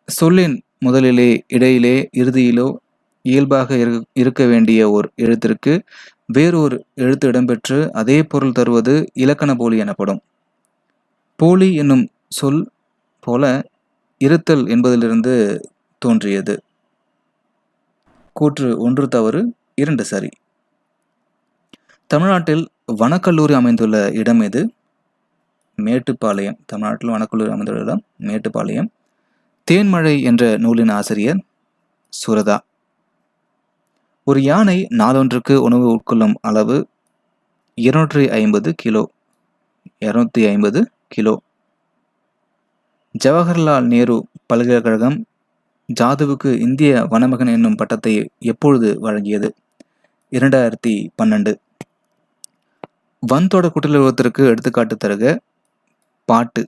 சொல்லின் முதலிலே, இடையிலே, இறுதியிலோ இயல்பாக இருக்க வேண்டிய ஓர் எழுத்திற்கு வேறொரு எழுத்து இடம்பெற்று அதே பொருள் தருவது இலக்கண போலி எனப்படும். போலி என்னும் சொல் போல இருத்தல் என்பதிலிருந்து தோன்றியது. கூற்று 1 தவறு, 2 சரி. தமிழ்நாட்டில் வனக்கல்லூரி அமைந்துள்ள இடம் எது? மேட்டுப்பாளையம். தமிழ்நாட்டில் வனக்கல்லூரி அமைந்துள்ள இடம் மேட்டுப்பாளையம். தேன்மழை என்ற நூலின் ஆசிரியர் சுரதா. ஒரு யானை நாளொன்றுக்கு உணவு உட்கொள்ளும் அளவு 250 கிலோ. 250 கிலோ. ஜவஹர்லால் நேரு பல்கலைக்கழகம் ஜாதுவுக்கு இந்திய வனமகன் என்னும் பட்டத்தை எப்பொழுது வழங்கியது? 2012. வன்தொடர் குற்றலுறவத்திற்கு எடுத்துக்காட்டு தருக. பாட்டு.